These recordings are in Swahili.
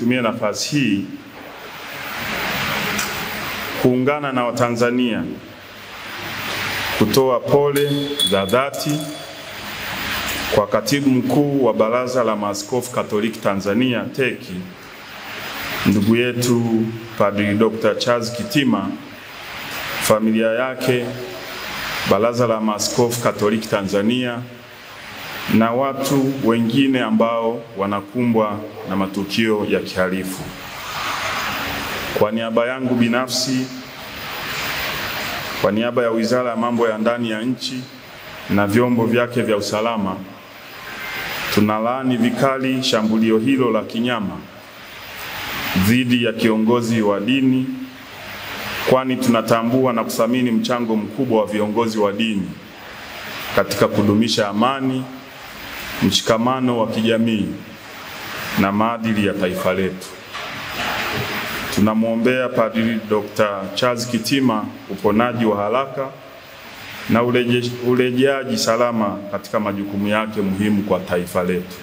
nitumie nafasi hii kuungana na Watanzania kutoa pole za dhati kwa Katibu Mkuu wa Baraza la Maaskofu Katoliki Tanzania TEC, ndugu yetu Padri Dr. Charles Kitima, familia yake, Baraza la Maaskofu Katoliki Tanzania na watu wengine ambao wanakumbwa na matukio ya kihalifu. Kwa niaba yangu binafsi, kwa niaba ya Wizara ya Mambo ya Ndani ya Nchi na vyombo vyake vya usalama, tunalaani vikali shambulio hilo la kinyama dhidi ya kiongozi wa dini, kwani tunatambua na kuthamini mchango mkubwa wa viongozi wa dini katika kudumisha amani, mshikamano wa kijamii na maadili ya taifa letu. Tunamwombea Padri Dr. Charles Kitima uponaji wa haraka na urejeaji salama katika majukumu yake muhimu kwa taifa letu.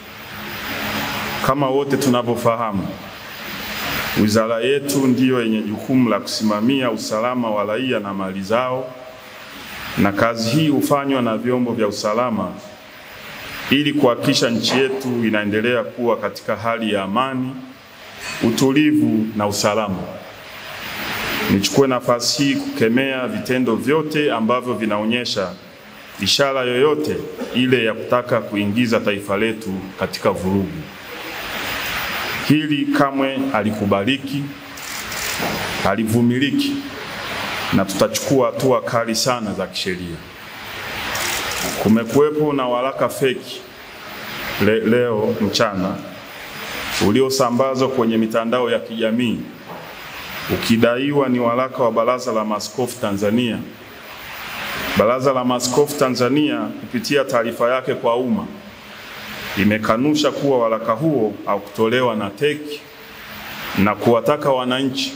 Kama wote tunavyofahamu, wizara yetu ndiyo yenye jukumu la kusimamia usalama wa raia na mali zao, na kazi hii hufanywa na vyombo vya usalama ili kuhakikisha nchi yetu inaendelea kuwa katika hali ya amani, utulivu na usalama. Nichukue nafasi hii kukemea vitendo vyote ambavyo vinaonyesha ishara yoyote ile ya kutaka kuingiza taifa letu katika vurugu. Hili kamwe halikubaliki, halivumiliki, na tutachukua hatua kali sana za kisheria. Kumekuwepo na waraka feki leo mchana uliosambazwa kwenye mitandao ya kijamii ukidaiwa ni waraka wa Baraza la Maaskofu Tanzania. Baraza la Maaskofu Tanzania kupitia taarifa yake kwa umma imekanusha kuwa waraka huo haukutolewa na TEC na kuwataka wananchi,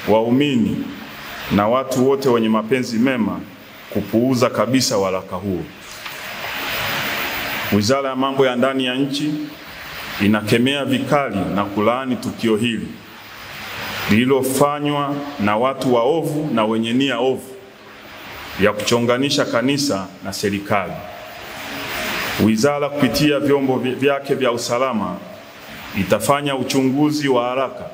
waumini na watu wote wenye mapenzi mema kupuuza kabisa waraka huo. Wizara ya Mambo ya Ndani ya Nchi inakemea vikali na kulaani tukio hili lililofanywa na watu waovu na wenye nia ovu ya kuchonganisha kanisa na serikali. Wizara kupitia vyombo vyake vya usalama itafanya uchunguzi wa haraka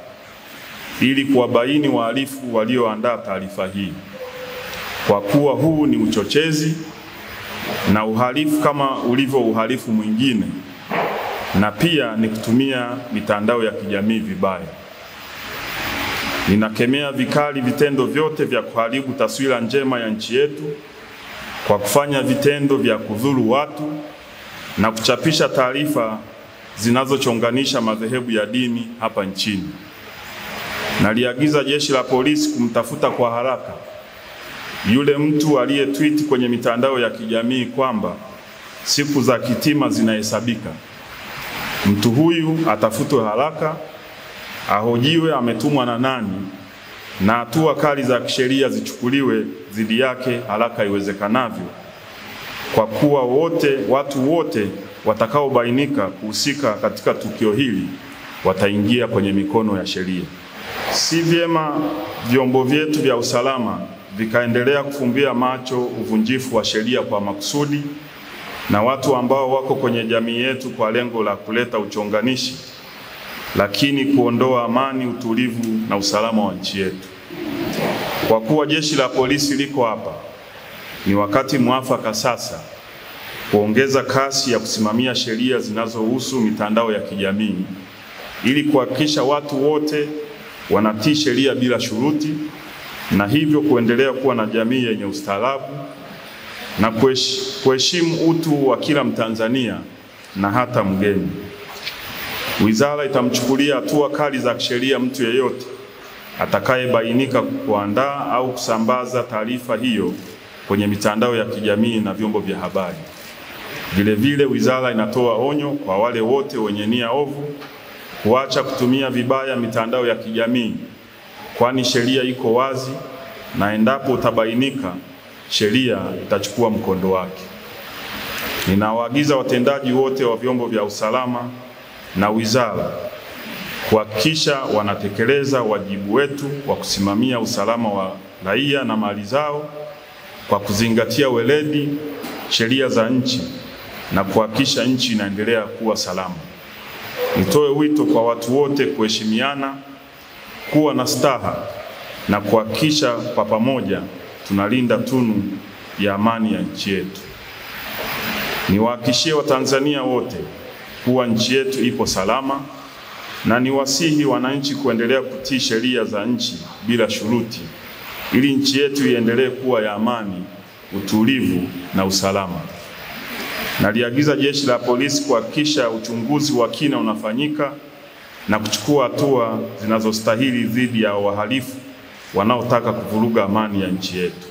ili kuwabaini wahalifu walioandaa taarifa hii, kwa kuwa huu ni uchochezi na uhalifu kama ulivyo uhalifu mwingine, na pia ni kutumia mitandao ya kijamii vibaya. Ninakemea vikali vitendo vyote vya kuharibu taswira njema ya nchi yetu kwa kufanya vitendo vya kudhuru watu na kuchapisha taarifa zinazochonganisha madhehebu ya dini hapa nchini. Naliagiza Jeshi la Polisi kumtafuta kwa haraka yule mtu aliyetweet kwenye mitandao ya kijamii kwamba siku za Kitima zinahesabika. Mtu huyu atafutwe haraka, ahojiwe ametumwa na nani, na hatua kali za kisheria zichukuliwe dhidi yake haraka iwezekanavyo, kwa kuwa watu wote watakaobainika kuhusika katika tukio hili wataingia kwenye mikono ya sheria. Si vyema vyombo vyetu vya usalama vikaendelea kufumbia macho uvunjifu wa sheria kwa makusudi na watu ambao wako kwenye jamii yetu kwa lengo la kuleta uchonganishi, lakini kuondoa amani, utulivu na usalama wa nchi yetu. Kwa kuwa Jeshi la Polisi liko hapa, ni wakati mwafaka sasa kuongeza kasi ya kusimamia sheria zinazohusu mitandao ya kijamii ili kuhakikisha watu wote wanatii sheria bila shuruti, na hivyo kuendelea kuwa na jamii yenye ustaarabu na kuheshimu utu wa kila Mtanzania na hata mgeni. Wizara itamchukulia hatua kali za kisheria mtu yeyote atakayebainika kuandaa au kusambaza taarifa hiyo kwenye mitandao ya kijamii na vyombo vya habari. Vilevile, wizara inatoa onyo kwa wale wote wenye nia ovu kuacha kutumia vibaya mitandao ya kijamii, kwani sheria iko wazi na endapo utabainika, sheria itachukua mkondo wake. Ninawaagiza watendaji wote wa vyombo vya usalama na wizara kuhakikisha wanatekeleza wajibu wetu wa kusimamia usalama wa raia na mali zao kwa kuzingatia weledi, sheria za nchi na kuhakikisha nchi inaendelea kuwa salama. Nitoe wito kwa watu wote kuheshimiana, kuwa na staha na kuhakikisha kwa pamoja tunalinda tunu ya amani ya nchi yetu. Niwahakikishie Watanzania wote kuwa nchi yetu ipo salama na niwasihi wananchi kuendelea kutii sheria za nchi bila shuruti ili nchi yetu iendelee kuwa ya amani, utulivu na usalama. Naliagiza Jeshi la Polisi kuhakikisha uchunguzi wa kina unafanyika na kuchukua hatua zinazostahili dhidi ya wahalifu wanaotaka kuvuruga amani ya nchi yetu.